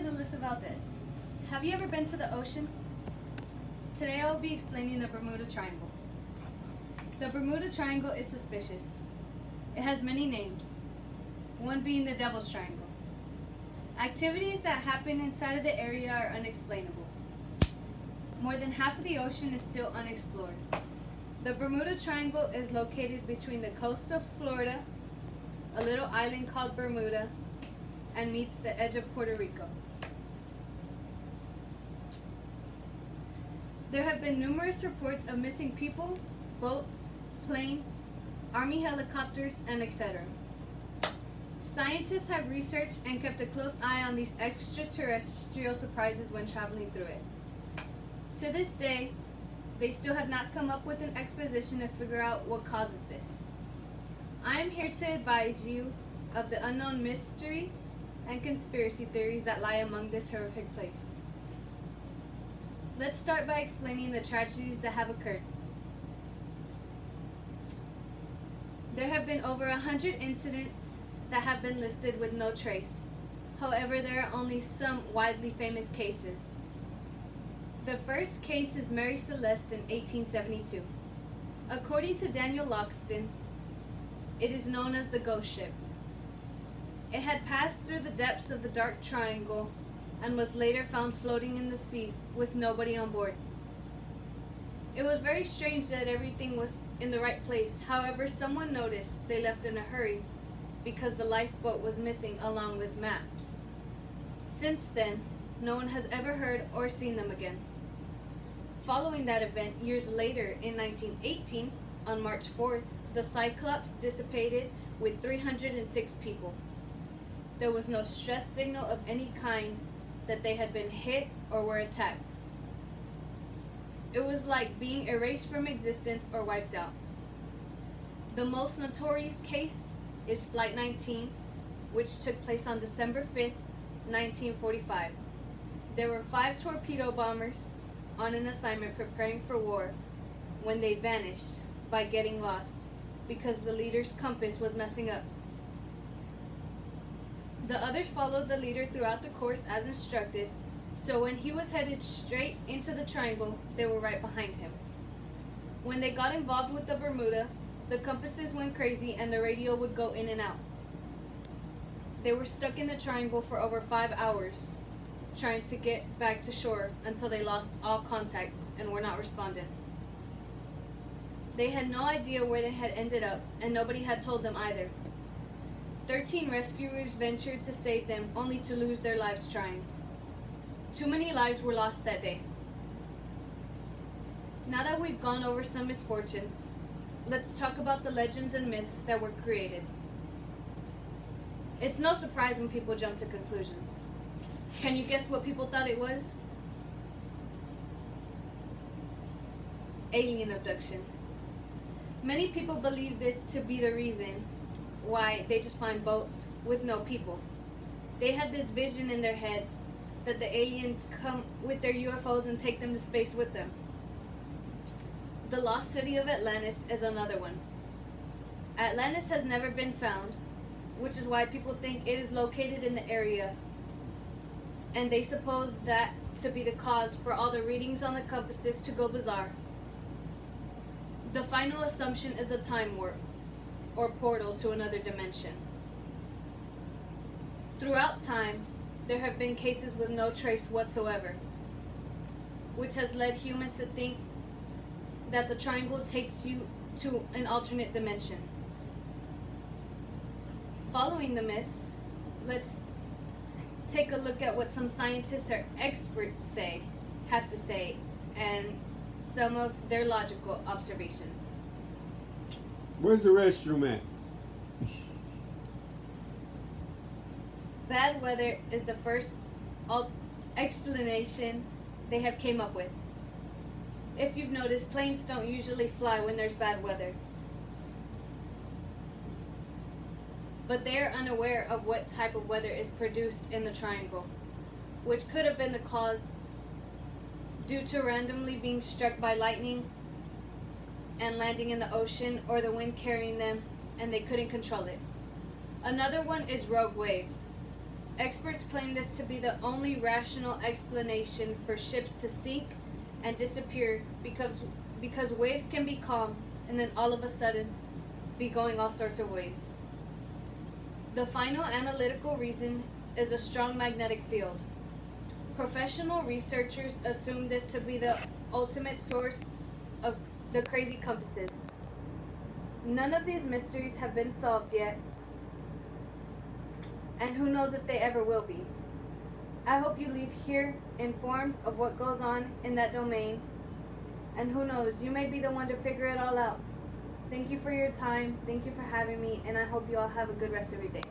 is Alyssa Valdez. Have you ever been to the ocean? Today I will be explaining the Bermuda Triangle. The Bermuda Triangle is suspicious. It has many names, one being the Devil's Triangle. Activities that happen inside of the area are unexplainable. More than half of the ocean is still unexplored. The Bermuda Triangle is located between the coast of Florida, a little island called Bermuda, and meets the edge of Puerto Rico. There have been numerous reports of missing people, boats, planes, army helicopters, and etc. Scientists have researched and kept a close eye on these extraterrestrial surprises when traveling through it. To this day, they still have not come up with an exposition to figure out what causes this. I am here to advise you of the unknown mysteries and conspiracy theories that lie among this horrific place. Let's start by explaining the tragedies that have occurred. There have been over 100 incidents that have been listed with no trace. However, there are only some widely famous cases. The first case is Mary Celeste in 1872. According to Daniel Loxton, it is known as the ghost ship. It had passed through the depths of the Dark Triangle and was later found floating in the sea with nobody on board. It was very strange that everything was in the right place. However, someone noticed they left in a hurry because the lifeboat was missing along with maps. Since then, no one has ever heard or seen them again. Following that event, years later in 1918, on March 4th, the Cyclops dissipated with 306 people. There was no stress signal of any kind that they had been hit or were attacked. It was like being erased from existence or wiped out. The most notorious case is Flight 19, which took place on December 5th, 1945. There were 5 torpedo bombers on an assignment preparing for war when they vanished by getting lost because the leader's compass was messing up. The others followed the leader throughout the course as instructed, so when he was headed straight into the triangle, they were right behind him. When they got involved with the Bermuda, the compasses went crazy and the radio would go in and out. They were stuck in the triangle for over 5 hours, trying to get back to shore until they lost all contact and were not responded. They had no idea where they had ended up, and nobody had told them either. 13 rescuers ventured to save them, only to lose their lives trying. Too many lives were lost that day. Now that we've gone over some misfortunes, let's talk about the legends and myths that were created. It's no surprise when people jump to conclusions. Can you guess what people thought it was? Alien abduction. Many people believe this to be the reason why they just find boats with no people. They have this vision in their head that the aliens come with their UFOs and take them to space with them. The lost city of Atlantis is another one. Atlantis has never been found, which is why people think it is located in the area, and they suppose that to be the cause for all the readings on the compasses to go bizarre. The final assumption is a time warp, or portal to another dimension. Throughout time, there have been cases with no trace whatsoever, which has led humans to think that the triangle takes you to an alternate dimension. Following the myths, let's take a look at what some scientists or experts have to say, and some of their logical observations. Where's the restroom at? Bad weather is the first explanation they have came up with. If you've noticed, planes don't usually fly when there's bad weather. But they are unaware of what type of weather is produced in the triangle, which could have been the cause due to randomly being struck by lightning and landing in the ocean, or the wind carrying them and they couldn't control it. Another one is rogue waves. Experts claim this to be the only rational explanation for ships to sink and disappear because waves can be calm and then all of a sudden be going all sorts of ways. The final analytical reason is a strong magnetic field. Professional researchers assume this to be the ultimate source of the crazy compasses. None of these mysteries have been solved yet, and who knows if they ever will be. I hope you leave here informed of what goes on in that domain, and who knows, you may be the one to figure it all out. Thank you for your time, thank you for having me, and I hope you all have a good rest of your day.